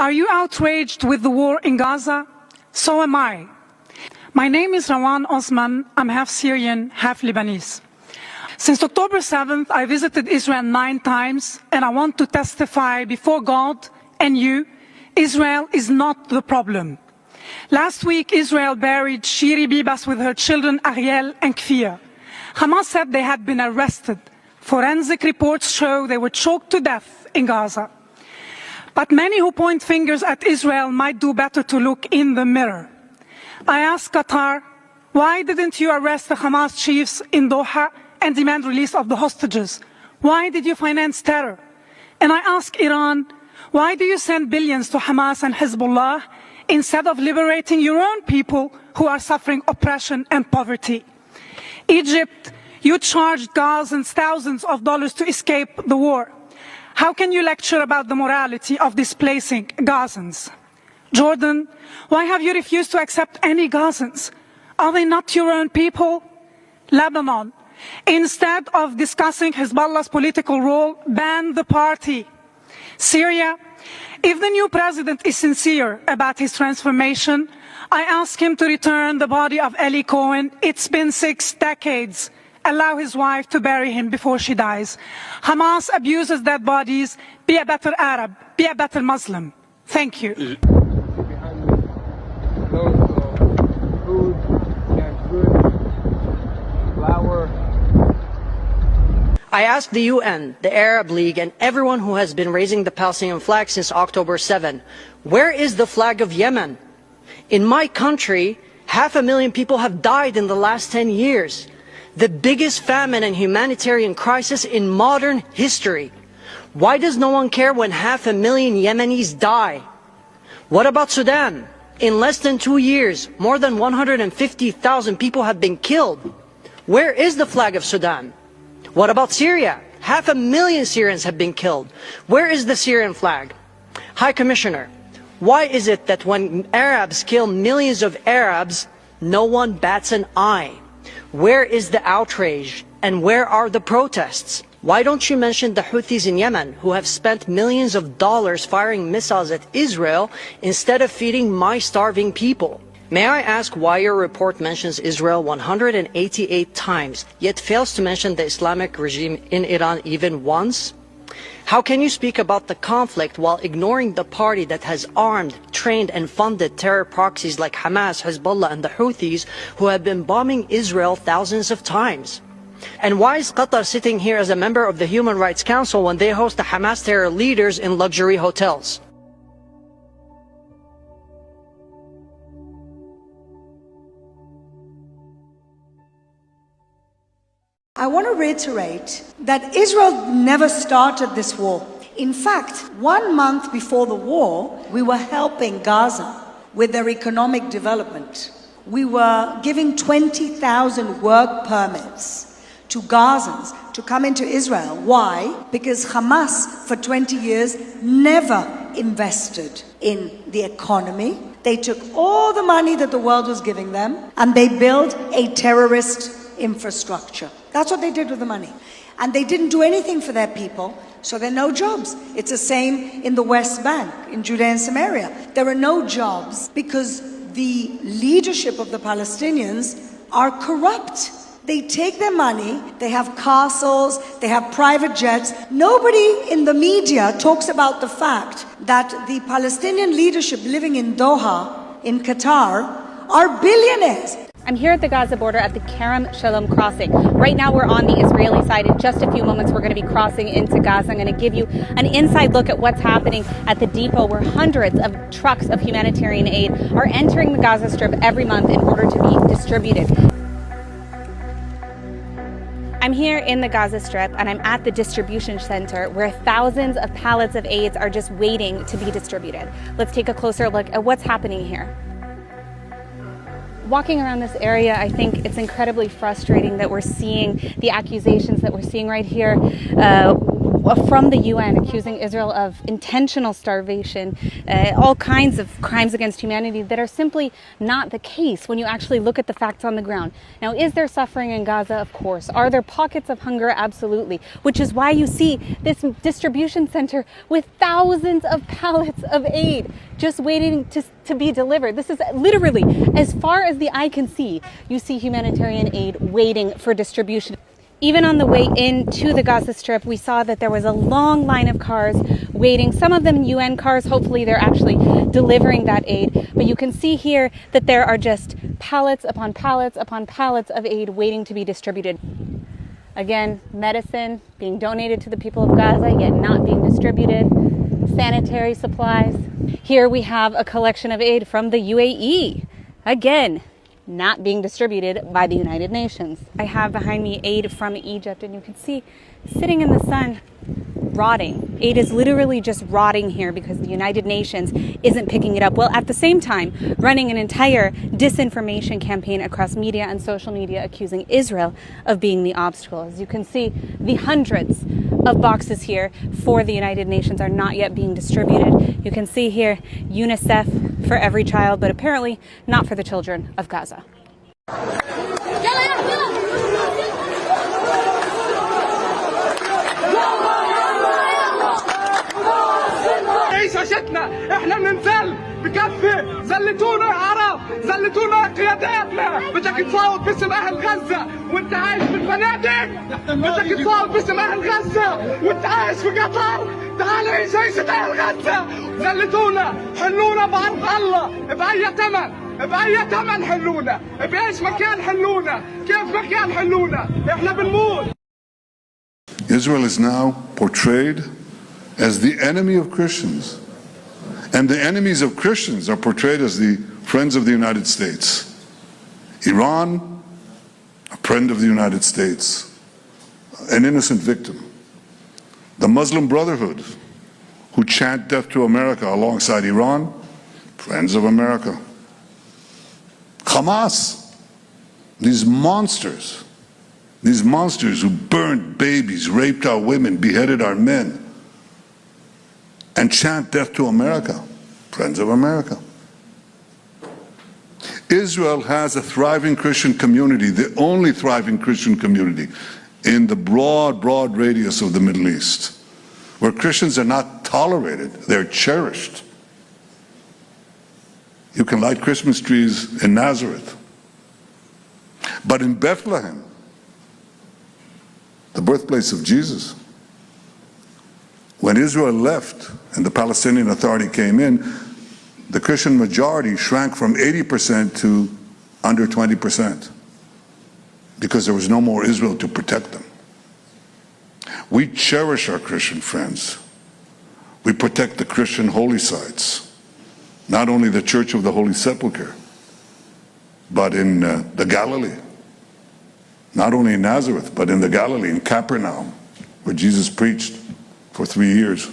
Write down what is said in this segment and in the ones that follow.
Are you outraged with the war in Gaza? So am I. My name is Rawan Osman. I'm half Syrian, half Lebanese. Since October 7th, I visited Israel 9 times, and I want to testify before God and you, Israel is not the problem. Last week, Israel buried Shiri Bibas with her children Ariel and Kfir. Hamas said they had been arrested. Forensic reports show they were choked to death in Gaza. But many who point fingers at Israel might do better to look in the mirror. I ask Qatar, why didn't you arrest the Hamas chiefs in Doha and demand release of the hostages? Why did you finance terror? And I ask Iran, why do you send billions to Hamas and Hezbollah instead of liberating your own people who are suffering oppression and poverty? Egypt, you charged Gazans thousands of dollars to escape the war. How can you lecture about the morality of displacing Gazans? Jordan, why have you refused to accept any Gazans? Are they not your own people? Lebanon, instead of discussing Hezbollah's political role, ban the party. Syria, if the new president is sincere about his transformation, I ask him to return the body of Eli Cohen. It's been 6 decades. Allow his wife to bury him before she dies. Hamas abuses dead bodies. Be a better Arab. Be a better Muslim. Thank you. Food, canned goods, flour. I asked the UN, the Arab League, and everyone who has been raising the Palestinian flag since October 7, where is the flag of Yemen? In my country, 500,000 people have died in the last 10 years. The biggest famine and humanitarian crisis in modern history. Why does no one care when 500,000 Yemenis die? What about Sudan? In less than 2 years, more than 150,000 people have been killed. Where is the flag of Sudan? What about Syria? 500,000 Syrians have been killed. Where is the Syrian flag? High Commissioner, why is it that when Arabs kill millions of Arabs, no one bats an eye? Where is the outrage and where are the protests? Why don't you mention the Houthis in Yemen who have spent millions of dollars firing missiles at Israel instead of feeding my starving people? May I ask why your report mentions Israel 188 times, yet fails to mention the Islamic regime in Iran even once? How can you speak about the conflict while ignoring the party that has armed, trained and funded terror proxies like Hamas, Hezbollah and the Houthis who have been bombing Israel thousands of times? And why is Qatar sitting here as a member of the Human Rights Council when they host the Hamas terror leaders in luxury hotels? I want to reiterate that Israel never started this war. In fact, 1 month before the war, we were helping Gaza with their economic development. We were giving 20,000 work permits to Gazans to come into Israel. Why? Because Hamas, for 20 years, never invested in the economy. They took all the money that the world was giving them and they built a terrorist infrastructure. That's what they did with the money. And they didn't do anything for their people, so there are no jobs. It's the same in the West Bank, in Judea and Samaria. There are no jobs because the leadership of the Palestinians are corrupt. They take their money, they have castles, they have private jets. Nobody in the media talks about the fact that the Palestinian leadership living in Doha, in Qatar, are billionaires. I'm here at the Gaza border at the Kerem Shalom crossing. Right now we're on the Israeli side. In just a few moments we're going to be crossing into Gaza. I'm going to give you an inside look at what's happening at the depot where hundreds of trucks of humanitarian aid are entering the Gaza Strip every month in order to be distributed. I'm here in the Gaza Strip and I'm at the distribution center where thousands of pallets of aids are just waiting to be distributed. Let's take a closer look at what's happening here. Walking around this area, I think it's incredibly frustrating that we're seeing the accusations that we're seeing right here. from the UN accusing Israel of intentional starvation, all kinds of crimes against humanity that are simply not the case when you actually look at the facts on the ground. Now, is there suffering in Gaza? Of course. Are there pockets of hunger? Absolutely. Which is why you see this distribution center with thousands of pallets of aid just waiting to be delivered. This is literally, as far as the eye can see, you see humanitarian aid waiting for distribution. Even on the way into the Gaza Strip, we saw that there was a long line of cars waiting, some of them UN cars. Hopefully they're actually delivering that aid. But you can see here that there are just pallets upon pallets upon pallets of aid waiting to be distributed. Again, medicine being donated to the people of Gaza, yet not being distributed. Sanitary supplies. Here we have a collection of aid from the UAE. Again, not being distributed by the United Nations. I have behind me aid from Egypt, and you can see sitting in the sun, rotting. Aid is literally just rotting here because the United Nations isn't picking it up. Well, at the same time, running an entire disinformation campaign across media and social media accusing Israel of being the obstacle. As you can see, the hundreds of boxes here for the United Nations are not yet being distributed. You can see here UNICEF for every child, but apparently not for the children of Gaza. عشتنا احنا بننزل بكفي زلتونا يا عرب زلتونا يا قياداتنا بدك تفاوض باسم اهل غزه وانت عايش بالفنادق بدك تفاوض باسم اهل غزه وانت عايش في قطر تعال عيش عيشة اهل غزه زلتونا حلونا بعرض الله باي ثمن حلونا بايش مكان حلونا كيف مكان حلونا احنا بنموت. Israel is now portrayed as the enemy of Christians. And the enemies of Christians are portrayed as the friends of the United States. Iran, a friend of the United States, an innocent victim. The Muslim Brotherhood, who chant death to America alongside Iran, friends of America. Hamas, these monsters who burned babies, raped our women, beheaded our men, and chant death to America, friends of America. Israel has a thriving Christian community, the only thriving Christian community in the broad radius of the Middle East, where Christians are not tolerated, they're cherished. You can light Christmas trees in Nazareth, but in Bethlehem, the birthplace of Jesus, when Israel left and the Palestinian Authority came in, the Christian majority shrank from 80% to under 20% because there was no more Israel to protect them. We cherish our Christian friends. We protect the Christian holy sites, not only the Church of the Holy Sepulchre, but in the Galilee, not only in Nazareth, but in the Galilee, in Capernaum, where Jesus preached for 3 years.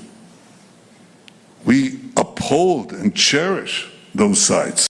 We uphold and cherish those sites.